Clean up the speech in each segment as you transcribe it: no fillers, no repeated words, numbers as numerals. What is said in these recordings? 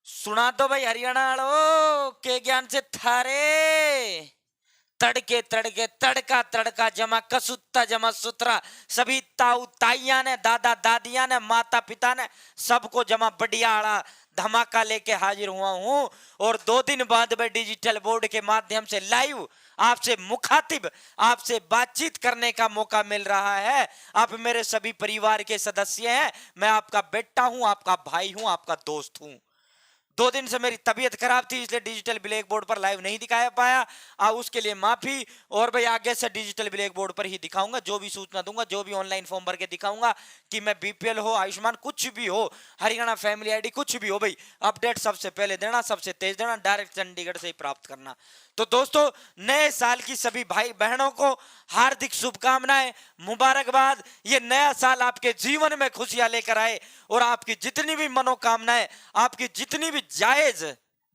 सुना दो भाई हरियाणा वालों के ज्ञान से थारे तड़के तड़के तड़का तड़का जमा कसूता जमा सुतरा सभी ताऊ ताइया ने दादा दादिया ने माता पिता ने सबको जमा बढ़िया आड़ा धमाका लेके हाजिर हुआ हूं। और 2 दिन बाद में डिजिटल बोर्ड के माध्यम से लाइव आपसे मुखातिब आपसे बातचीत करने का मौका मिल रहा है। आप मेरे सभी परिवार के सदस्य हैं, मैं आपका बेटा हूं, आपका भाई हूं, आपका दोस्त हूं। 2 दिन से मेरी तबीयत खराब थी इसलिए डिजिटल ब्लैक बोर्ड पर लाइव नहीं दिखाया पाया, उसके लिए माफी। और भाई आगे से डिजिटल ब्लैक बोर्ड पर ही दिखाऊंगा, जो भी सूचना दूंगा, जो भी ऑनलाइन फॉर्म भर के दिखाऊंगा कि मैं बीपीएल हो, आयुष्मान कुछ भी हो, हरियाणा फैमिली आईडी कुछ भी हो, भाई अपडेट सबसे पहले देना, सबसे तेज देना, डायरेक्ट चंडीगढ़ से ही प्राप्त करना। तो दोस्तों, नए साल की सभी भाई बहनों को हार्दिक शुभकामनाएं, मुबारकबाद। ये नया साल आपके जीवन में खुशियां लेकर आए और आपकी जितनी भी मनोकामनाएं, आपकी जितनी भी जायज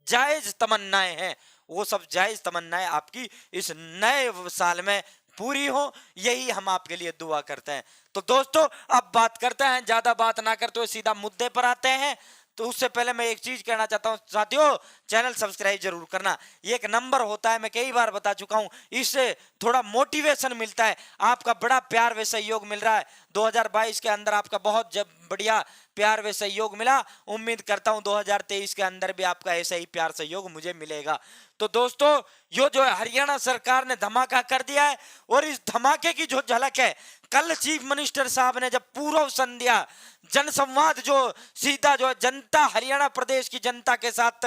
जायज तमन्नाएं हैं, वो सब जायज तमन्नाएं आपकी इस नए साल में पूरी हो, यही हम आपके लिए दुआ करते हैं। तो दोस्तों, अब बात करते हैं, ज्यादा बात ना करते हुए सीधा मुद्दे पर आते हैं। तो उससे पहले मैं एक चीज कहना चाहता हूं साथियों, चैनल सब्सक्राइब जरूर करना। ये एक नंबर होता है, मैं कई बार बता चुका हूं, इससे थोड़ा मोटिवेशन मिलता है, आपका बड़ा प्यार व सहयोग मिल रहा है। 2022 के अंदर आपका बहुत बढ़िया प्यार व सहयोग मिला, उम्मीद करता हूं 2023 के अंदर भी आपका ऐसा ही प्यार सहयोग मुझे मिलेगा। तो दोस्तों, यो जो है हरियाणा सरकार ने धमाका कर दिया है, और इस धमाके की जो झलक है, कल चीफ मिनिस्टर साहब ने जब पूर्व संध्या जनसंवाद जो सीधा जो जनता हरियाणा प्रदेश की जनता के साथ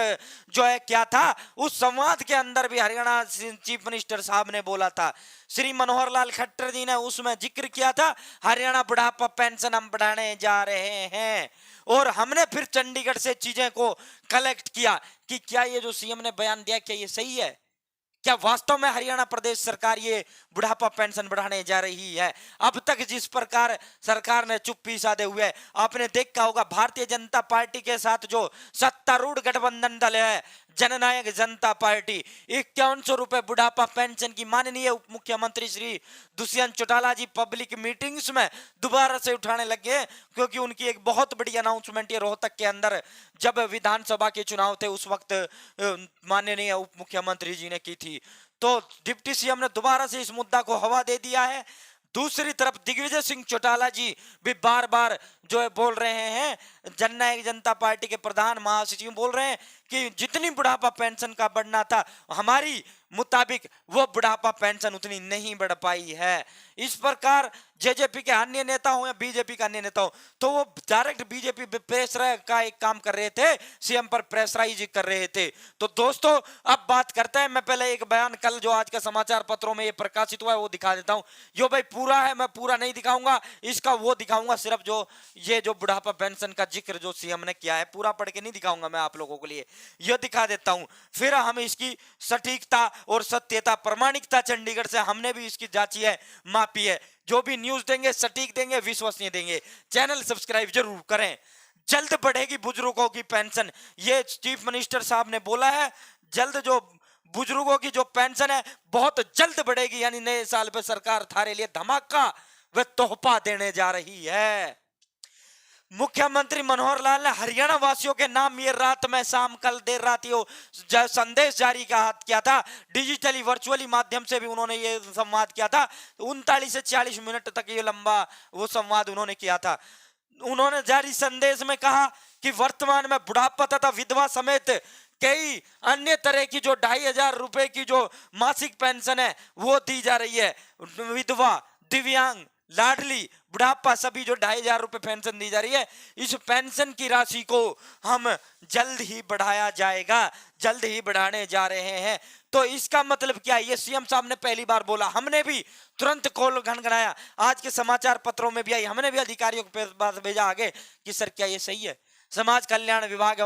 जो है क्या था, उस संवाद के अंदर भी हरियाणा चीफ मिनिस्टर साहब ने बोला था, श्री मनोहर लाल खट्टर जी ने उसमें जिक्र किया था, हरियाणा बुढ़ापा पेंशन हम बढ़ाने जा रहे हैं। और हमने फिर चंडीगढ़ से चीजें को कलेक्ट किया कि क्या ये जो सीएम ने बयान दिया, क्या ये सही है, क्या वास्तव में हरियाणा प्रदेश सरकार ये बुढ़ापा पेंशन बढ़ाने जा रही है। अब तक जिस प्रकार सरकार ने चुप्पी साधे हुए, आपने देखा होगा भारतीय जनता पार्टी के साथ जो सत्तारूढ़ गठबंधन दल है जननायक जनता पार्टी, 5100 रुपए बुढ़ापा पेंशन की माननीय उप मुख्यमंत्री श्री दुष्यंत चौटाला जी पब्लिक मीटिंग्स में दोबारा से उठाने लगे, क्योंकि उनकी एक बहुत बड़ी अनाउंसमेंट ये रोहतक के अंदर जब विधानसभा के चुनाव थे उस वक्त माननीय उप मुख्यमंत्री जी ने की थी। तो डिप्टी सीएम ने दोबारा से इस मुद्दा को हवा दे दिया है। दूसरी तरफ दिग्विजय सिंह चौटाला जी भी बार बार जो है बोल रहे हैं, जननायक जनता पार्टी के प्रधान महासचिव बोल रहे हैं कि जितनी बुढ़ापा पेंशन का बढ़ना था, हमारी मुताबिक वो बुढ़ापा पेंशन उतनी नहीं बढ़ पाई है। इस प्रकार जेजेपी के अन्य नेता हो या बीजेपी का अन्य नेता हो, तो वो डायरेक्ट बीजेपी प्रेशर का एक काम कर रहे थे, सीएम पर प्रेशराइज कर रहे थे। तो दोस्तों, अब बात करते हैं, मैं पहले एक बयान कल जो आज के समाचार पत्रों में ये प्रकाशित हुआ है वो दिखा देता हूं। यो भाई पूरा है, मैं पूरा नहीं दिखाऊंगा, इसका वो दिखाऊंगा सिर्फ जो ये जो बुढ़ापा पेंशन का जिक्र जो सीएम ने किया है, पूरा पढ़ के नहीं दिखाऊंगा मैं आप लोगों के लिए, ये दिखा देता हूं। फिर हम इसकी सटीकता और सत्यता प्रमाणिकता चंडीगढ़ से हमने भी इसकी जांची है, मापी है। जो भी न्यूज देंगे सटीक देंगे, विश्वसनीय देंगे। चैनल सब्सक्राइब जरूर करें। जल्द बढ़ेगी बुजुर्गों की पेंशन, ये चीफ मिनिस्टर साहब ने बोला है, जल्द जो बुजुर्गों की जो पेंशन है बहुत जल्द बढ़ेगी, यानी नए साल पे सरकार थारे लिए धमाका व तोहफा देने जा रही है। मुख्यमंत्री मनोहर लाल ने हरियाणा वासियों के नाम ये रात में शाम कल देर रात ये संदेश जारी किया था, डिजिटली वर्चुअली माध्यम से भी उन्होंने ये संवाद किया था। 39 से 40 मिनट तक ये लंबा वो संवाद उन्होंने किया था। उन्होंने जारी संदेश में कहा कि वर्तमान में बुढ़ापा तथा विधवा समेत कई अन्य तरह की जो 2500 रुपए की जो मासिक पेंशन है वो दी जा रही है। विधवा, दिव्यांग, लाडली, बुढ़ापा सभी जो 2500 रुपए पेंशन दी जा रही है, इस पेंशन की राशि को हम जल्द ही बढ़ाया जाएगा, जल्द ही बढ़ाने जा रहे हैं। तो इसका मतलब क्या है, ये सीएम साहब ने पहली बार बोला, हमने भी तुरंत कॉल घनघनाया, आज के समाचार पत्रों में भी आई, हमने भी अधिकारियों के पास भेजा आगे कि सर क्या ये सही है, समाज कल्याण विभाग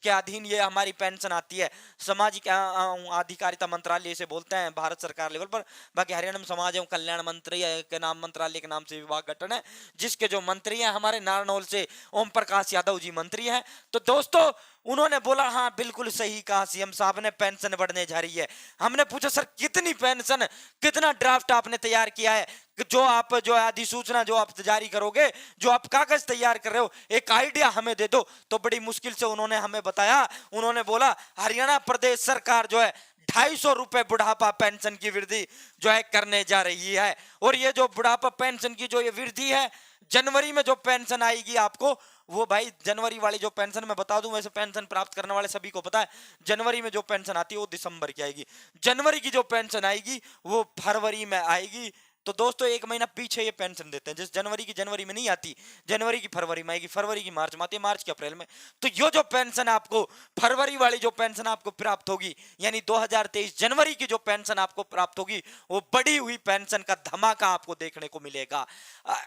के अधीन ये हमारी पेंशन आती है, सामाजिक अधिकारिता मंत्रालय से बोलते हैं भारत सरकार लेवल पर, बाकी हरियाणा में समाज एवं कल्याण मंत्री के नाम मंत्रालय के नाम से विभाग गठन है, जिसके जो मंत्री हैं हमारे नारनौल से ओम प्रकाश यादव जी मंत्री हैं। तो दोस्तों, उन्होंने बोला हाँ बिल्कुल सही कहा सीएम साहब ने, पेंशन बढ़ने जा रही है। हमने पूछा सर कितनी पेंशन, कितना ड्राफ्ट आपने तैयार किया है, जो अधिसूचना जो आप जारी करोगे, जो आप कागज तैयार कर रहे हो, एक आइडिया हमें दे दो। तो बड़ी मुश्किल से उन्होंने हमें बताया, उन्होंने बोला हरियाणा प्रदेश सरकार जो है 250 रुपए बुढ़ापा पेंशन की वृद्धि जो है करने जा रही है। और ये जो बुढ़ापा पेंशन की जो ये वृद्धि है, जनवरी में जो पेंशन आएगी आपको, वो भाई जनवरी वाली जो पेंशन मैं बता दूं, वैसे पेंशन प्राप्त करने वाले सभी को पता है, जनवरी में जो पेंशन आती है वो दिसंबर की आएगी। जनवरी की जो पेंशन आएगी वो फरवरी में आएगी। तो दोस्तों एक महीना पीछे ये पेंशन देते हैं, जिस जनवरी की जनवरी में नहीं आती, जनवरी की फरवरी में आएगी, फरवरी की मार्च में आती है, मार्च की अप्रैल में। तो ये जो पेंशन आपको फरवरी वाली जो पेंशन आपको प्राप्त होगी, यानी 2023 जनवरी की जो पेंशन आपको प्राप्त होगी, वो बढ़ी हुई पेंशन का धमाका आपको देखने को मिलेगा।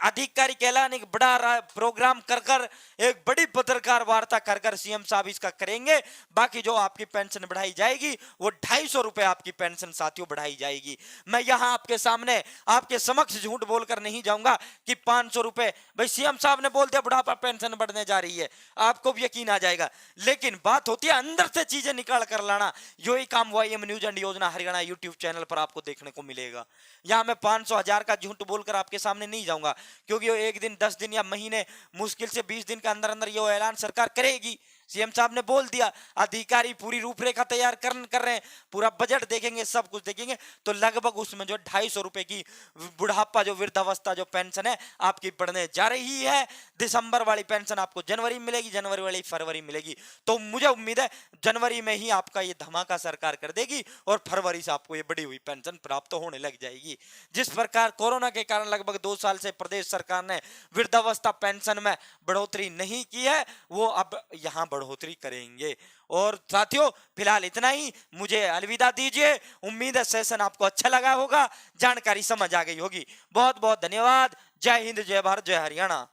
अधिकारी कहलाने एक बड़ा प्रोग्राम कर कर, एक बड़ी पत्रकार वार्ता कर कर सीएम साहब इसका करेंगे। बाकी जो आपकी पेंशन बढ़ाई जाएगी वो 250 रुपए आपकी पेंशन साथियों बढ़ाई जाएगी। मैं यहां आपके सामने आपके समक्ष झूठ बोलकर नहीं जाऊंगा कि 500 रुपए, भाई सीएम साहब ने बोल दिया बुढ़ापा पेंशन बढ़ने जा रही है, आपको भी यकीन आ जाएगा। लेकिन बात होती है अंदर से चीजें निकाल कर लाना। यही काम वाईएम न्यूज एंड योजना हरियाणा यूट्यूब चैनल पर आपको देखने को मिलेगा। यहां मैं 500 1000 का झूठ बोलकर आपके सामने नहीं जाऊंगा, क्योंकि वो एक दिन 10 दिन या महीने, मुश्किल से 20 दिन के अंदर अंदर ये ऐलान सरकार करेगी। सीएम साहब ने बोल दिया, अधिकारी पूरी रूपरेखा तैयार कर रहे हैं, पूरा बजट देखेंगे, सब कुछ देखेंगे। तो लगभग उसमें जो 250 रुपए की बुढ़ापा जो वृद्धावस्था जो पेंशन है आपकी बढ़ने जा रही है। दिसंबर वाली पेंशन आपको जनवरी में मिलेगी, जनवरी वाली फरवरी मिलेगी। तो मुझे उम्मीद है जनवरी में ही आपका ये धमाका सरकार कर देगी और फरवरी से आपको ये बढ़ी हुई पेंशन प्राप्त होने लग जाएगी। जिस प्रकार कोरोना के कारण लगभग 2 साल से प्रदेश सरकार ने वृद्धावस्था पेंशन में बढ़ोतरी नहीं की है, वो अब यहां बढ़ोतरी करेंगे। और साथियों फिलहाल इतना ही, मुझे अलविदा दीजिए। उम्मीद है सेशन आपको अच्छा लगा होगा, जानकारी समझ आ गई होगी। बहुत बहुत धन्यवाद। जय हिंद, जय भारत, जय हरियाणा।